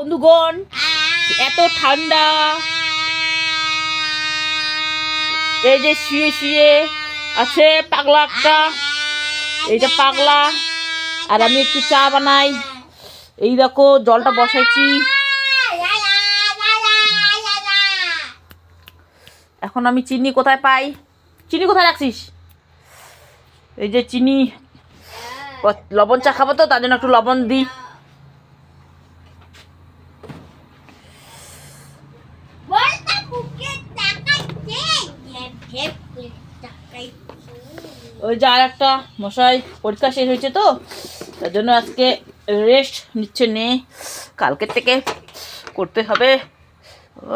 বন্ধুগণ, এত ঠান্ডা, এই যে শুয়ে শুয়ে আছে পাগলা একটা, এইটা পাগলা। আর আমি একটু চা বানাই, এই দেখো জলটা বসাইছি। এখন আমি চিনি কোথায় পাই? চিনি কোথায় রাখছিস? এই যে চিনি, লবণ চা খাবো তো, তার জন্য একটু লবণ দিই। ওই যে আর একটা মশাই পরীক্ষা শেষ হয়েছে তো, তার জন্য আজকে রেস্ট নিচ্ছে, নে কালকের থেকে করতে হবে।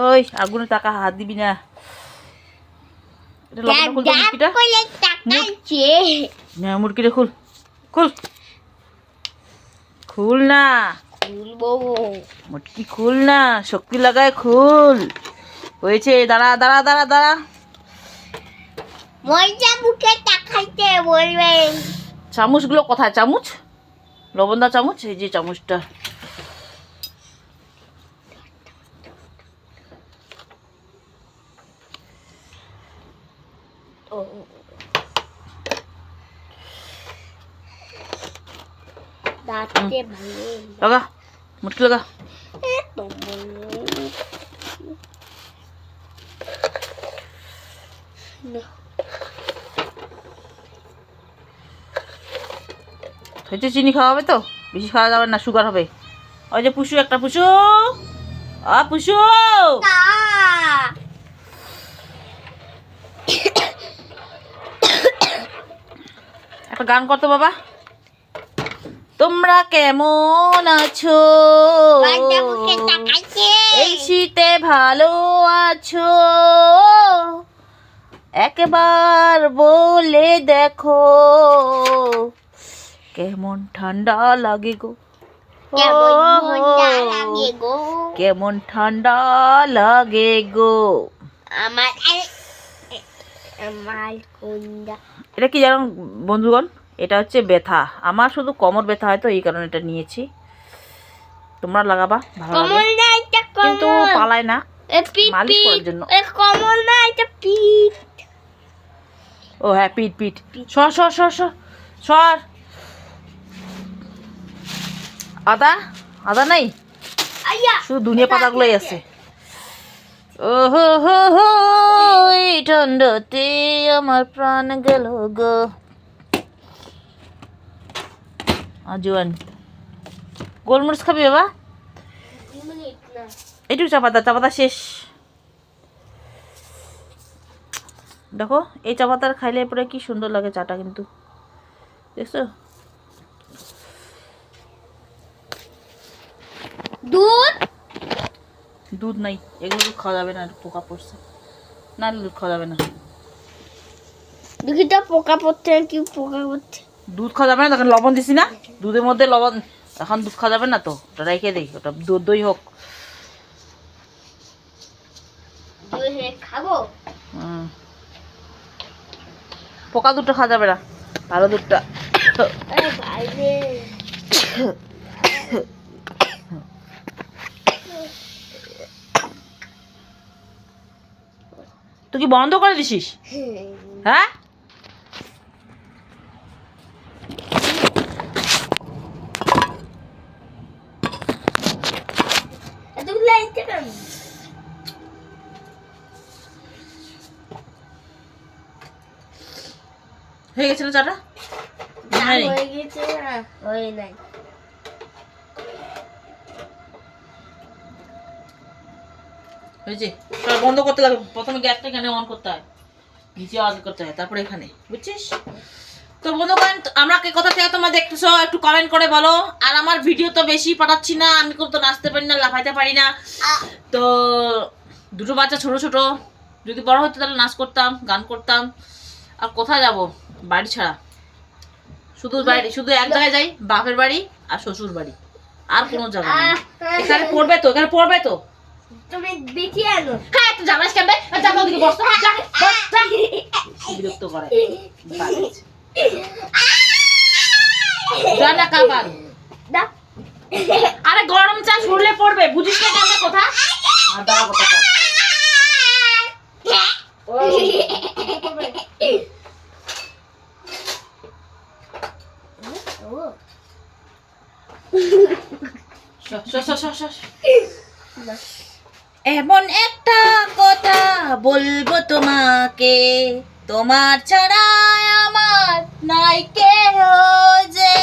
ওই আগুনে টাকা হাত দিবি না। মুরগিটা খুল, খুল, খুল না, মুটকি খুল না, শক্তি লাগায় খুল। হয়েছে, দাঁড়া দাঁড়া দাঁড়া দাঁড়া। চামচগুলো কোথায়? চামচ, লবণ দা চামচ, এই যে চামচটা। লাগা, মুটকি লাগা। হয়েছে, চিনি খাওয়া হবে তো, বেশি খাওয়া যাবে না, সুগার হবে। ওই যে পুষু, একটা পুষু, পুষু একটা গান করতো বাবা। তোমরা কেমন আছো? এই শীতে ভালো আছো? একবার বলে দেখো কেমন ঠান্ডা লাগে গো, কেমন ঠান্ডা লাগে গো। এটা কি জানো বন্ধুগণ? এটা হচ্ছে ব্যথা। আমার শুধু কোমর ব্যথা হয়, তো এই কারণে এটা নিয়েছি। তোমরা লাগাবা, ভালো লাগে, কিন্তু পালায় না, মালিশ করার জন্য। ও হ্যাঁ, পিঠ পিঠ। সর সর সর সর সর। আদা, আদা নাই, শুধু ধনিয়া পাতাগুলোই আছে। ও হো হো হো, এই ঠান্ডাতে আমার প্রাণ গেল গো। আজওয়ান, গোলমরিচ খাবি বাবা? এইটুকু চা পাতা, চা পাতা শেষ। দেখো এই চা পাতার খাইলে পরে কি সুন্দর লাগে চাটা, কিন্তু দেখছো? দুধ, দুধ নাই, এগুলো দুধ খাওয়া যাবে না, পোকা পড়ছে না, দুধ খাওয়া যাবে না। দুধটা পোকা পড়ছে, কি পোকা পড়ছে? দুধ খাওয়া যাবে না, তখন লবণ দিছি না দুধের মধ্যে, লবণ। এখন দুধ খাওয়া যাবে না তো, ওটা রেখে দিই, ওটা দুধ দই হোক। খাবো, পোকা দুধটা খাওয়া যাবে না, ভালো দুধটা। তুই কি বন্ধ করে দিছিস? হ্যাঁ, হয়ে গেছে না চাটা? হয়েছে, বন্ধ করতে লাগবে। প্রথমে গ্যাসটা এখানে অন করতে হয়, নিচে অন করতে হয়, তারপরে এখানে, বুঝছিস? তো বন্ধুগণ, আমাকে কোথা থেকে তোমরা দেখতেছো একটু কমেন্ট করে বলো। আর আমার ভিডিও তো বেশি পাঠাচ্ছি না, আমি খুব তো নাচতে পারি না, লাফাইতে পারি না। তো দুটো বাচ্চা ছোট ছোট, যদি বড় হতো তাহলে নাচ করতাম, গান করতাম। আর কোথায় যাব বাড়ি ছাড়া? শুধু বাড়ি, শুধু এক জায়গায় যাই, বাপের বাড়ি আর শ্বশুর বাড়ি, আর কোনো জায়গা নেই। এখানে পড়বে তো, এখানে পড়বে তো। তুমি বিটিয়ে আনো। হ্যাঁ, তুই জামাস কেমবে? যা ওদিকে বস, যা বস, যা। বিরক্ত করে। যা না কাবার। দা আরে গরম চা ছুড়লে পড়বে, বুঝিস না কেন কথা? আর দাঁড়া কথা কর। এমন একটা কথা বলবো তোমাকে, তোমার ছাড়া আমার নাই কেহ যে,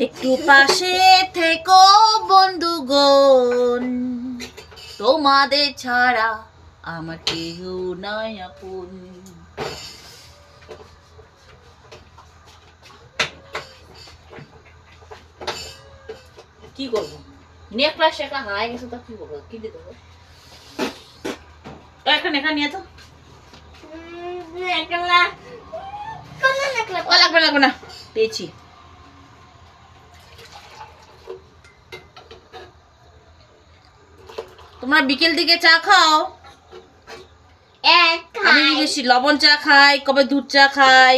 একটু পাশে থেকো বন্ধুগণ, তোমাদের ছাড়া আমার কেহ নাই আপন। কি করবো, নেকড়া শেখা হারাই গেছে তো কি করবো, কি দিতে হবে? এখানে এখানে নিয়ে তো লাগবে লাগবে না, পেয়েছি। তোমরা বিকেল দিকে চা খাও? আমি বেশি লবণ চা খাই, কবে দুধ চা খাই,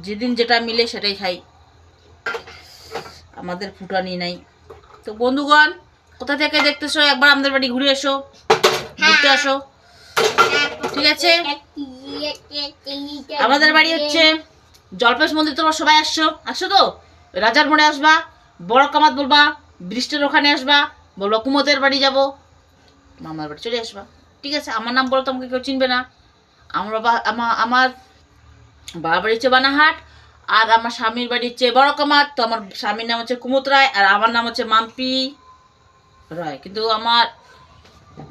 যেদিন যেটা মিলে সেটাই খাই, আমাদের ফুটানি নাই। তো বন্ধুগণ, কোথা থেকে দেখতেছো একবার আমাদের বাড়ি ঘুরে এসো, ঘুরতে আসো, ঠিক আছে? আমাদের বাড়ি হচ্ছে জলপেশ মন্দির। তোমরা সবাই আসছো তো? রাজার মোড়ে আসবা, বড় কামাত বলবা, বৃষ্টির ওখানে আসবা, বলবা কুমতের বাড়ি যাব, মামার বাড়ি চলে আসবা, ঠিক আছে? আমার নাম বলো, তোমাকে কেউ চিনবে না। আমার বাবার বাড়ি হচ্ছে বানাহাট, আর আমার স্বামীর বাড়ি হচ্ছে বড় কামাত। তো আমার স্বামীর নাম হচ্ছে কুমত রায়, আর আমার নাম হচ্ছে মাম্পি রায়। কিন্তু আমার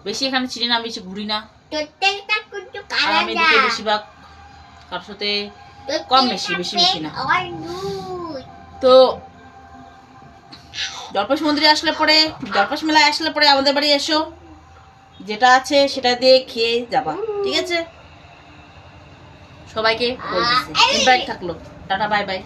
বেশি এখানে চিনি না, আমি বেশি ঘুরি না, আর আমি এদিকে বেশিরভাগ কারোর সাথে কম বেশি বেশি না। তো জলপেশ মন্দিরে আসলে পরে, জলপেশ মেলায় আসলে পরে আমাদের বাড়ি এসো, যেটা আছে সেটা দিয়ে খেয়ে যাবা, ঠিক আছে? সবাইকে বলতেছি, ইনভাইট থাকলো। Tata bye bye.